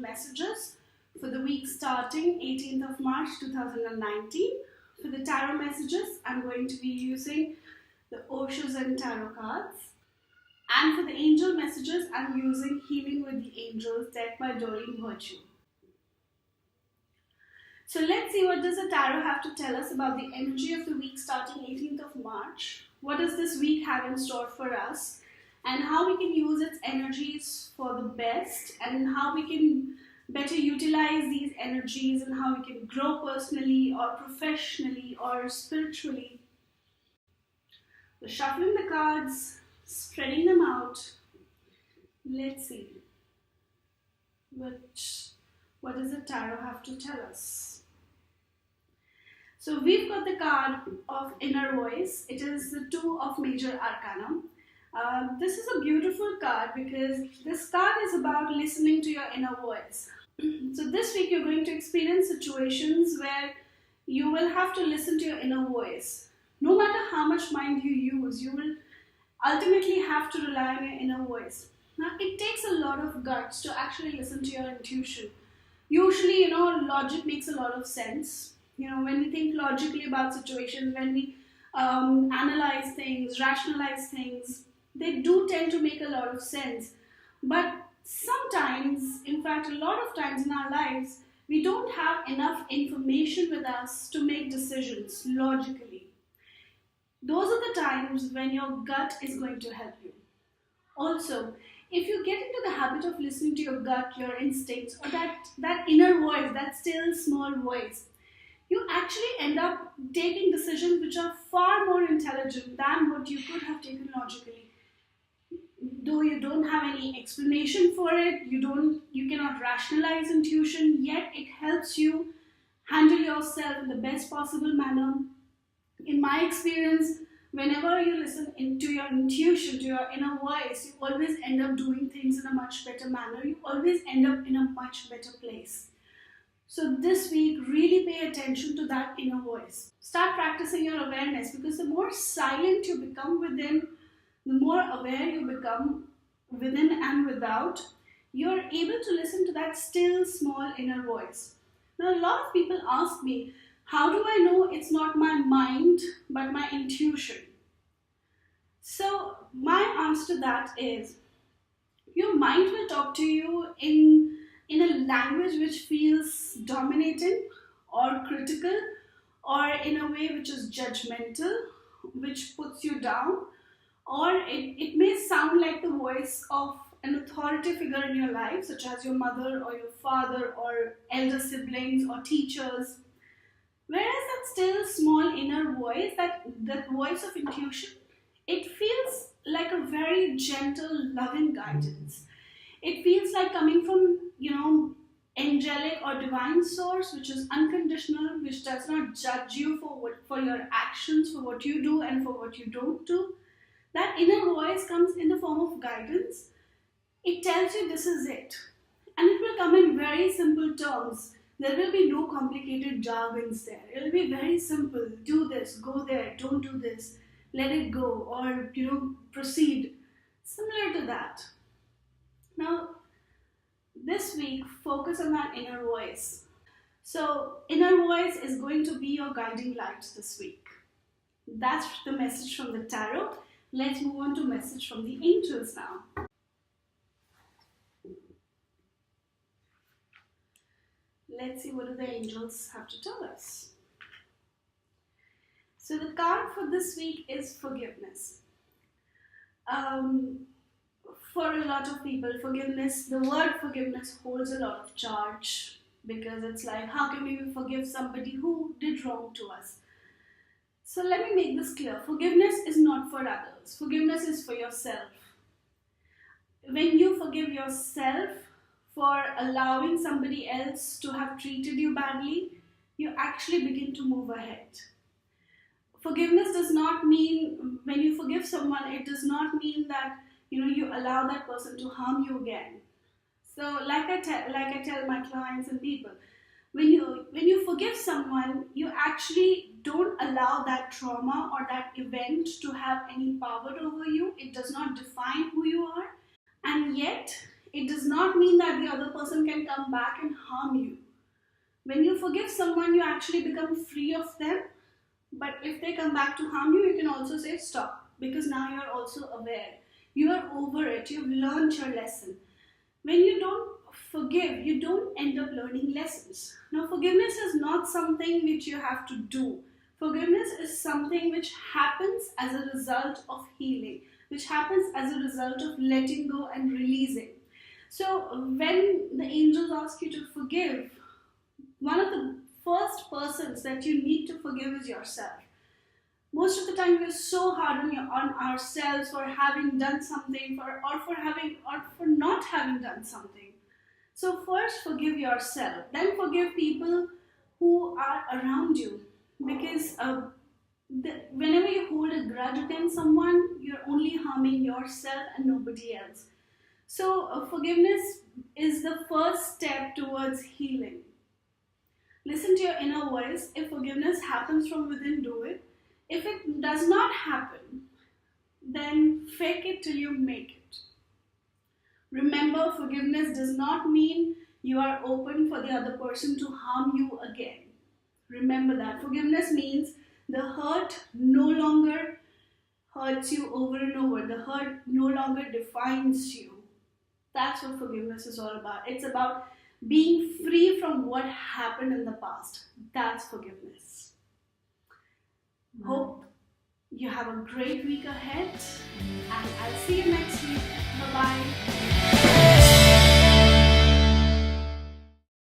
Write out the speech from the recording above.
messages for the week starting 18th of March 2019. For the tarot messages, I'm going to be using the Osho Zen Tarot cards. And for the angel messages, I'm using Healing with the Angels deck by Doreen Virtue. So let's see, what does the tarot have to tell us about the energy of the week starting 18th of March? What does this week have in store for us? And how we can use its energies for the best, and how we can better utilize these energies, and how we can grow personally or professionally or spiritually. So shuffling the cards, spreading them out. Let's see. What does the tarot have to tell us? So we've got the card of Inner Voice. It is the Two of Major Arcana. This is a beautiful card because this card is about listening to your inner voice. So this week you're going to experience situations where you will have to listen to your inner voice. No matter how much mind you use, you will ultimately have to rely on your inner voice. Now, it takes a lot of guts to actually listen to your intuition. Usually, logic makes a lot of sense. When we think logically about situations, when we analyze things, rationalize things, they do tend to make a lot of sense. But sometimes, in fact, a lot of times in our lives, we don't have enough information with us to make decisions logically. Those are the times when your gut is going to help you. Also, if you get into the habit of listening to your gut, your instincts, or that inner voice, that still small voice, you actually end up taking decisions which are far more intelligent than what you could have taken logically. Though you don't have any explanation for it, you cannot rationalize intuition, yet it helps you handle yourself in the best possible manner. In my experience, whenever you listen to your intuition, to your inner voice, you always end up doing things in a much better manner. You always end up in a much better place. So this week, really pay attention to that inner voice. Start practicing your awareness, because the more silent you become within, the more aware you become within and without, you're able to listen to that still small inner voice. Now, a lot of people ask me, how do I know it's not my mind but my intuition? So my answer to that is, your mind will talk to you in a language which feels dominating or critical, or in a way which is judgmental, which puts you down, or it may sound like the voice of an authority figure in your life, such as your mother or your father or elder siblings or teachers. Whereas that still small inner voice, that voice of intuition, it feels like a very gentle, loving guidance. It feels like coming from, angelic or divine source, which is unconditional, which does not judge you for your actions, for what you do and for what you don't do. That inner voice comes in the form of guidance. It tells you this is it. And it will come in very simple terms. There will be no complicated jargons there. It will be very simple. Do this, go there, don't do this, let it go, or proceed. Similar to that. Now, this week, focus on that inner voice. So, inner voice is going to be your guiding light this week. That's the message from the tarot. Let's move on to message from the angels now. Let's see, what do the angels have to tell us? So the card for this week is forgiveness. For a lot of people, the word forgiveness holds a lot of charge, because it's like, how can we forgive somebody who did wrong to us? So let me make this clear. Forgiveness is not for others. Forgiveness is for yourself. When you forgive yourself for allowing somebody else to have treated you badly, you actually begin to move ahead. Forgiveness does not mean, when you forgive someone, it does not mean that you allow that person to harm you again. So like I tell my clients and people, when you forgive someone, you actually don't allow that trauma or that event to have any power over you. It does not define who you are, and yet it does not mean that the other person can come back and harm you. When you forgive someone, you actually become free of them. But if they come back to harm you, you can also say stop, because now you're also aware. You are over it. You've learned your lesson. When you don't forgive, you don't end up learning lessons. Now, forgiveness is not something which you have to do. Forgiveness is something which happens as a result of healing, which happens as a result of letting go and releasing. So, when the angels ask you to forgive, one of the first persons that you need to forgive is yourself. Most of the time we're so hard on ourselves for having done something, or for not having done something. So first forgive yourself, then forgive people who are around you, because whenever you hold a grudge against someone, you're only harming yourself and nobody else. So forgiveness is the first step towards healing. Listen to your inner voice. If forgiveness happens from within, do it. If it does not happen, then fake it till you make it. Remember, forgiveness does not mean you are open for the other person to harm you again. Remember that. Forgiveness means the hurt no longer hurts you over and over. The hurt no longer defines you. That's what forgiveness is all about. It's about being free from what happened in the past. That's forgiveness. Hope you have a great week ahead, and I'll see you next week. Bye-bye.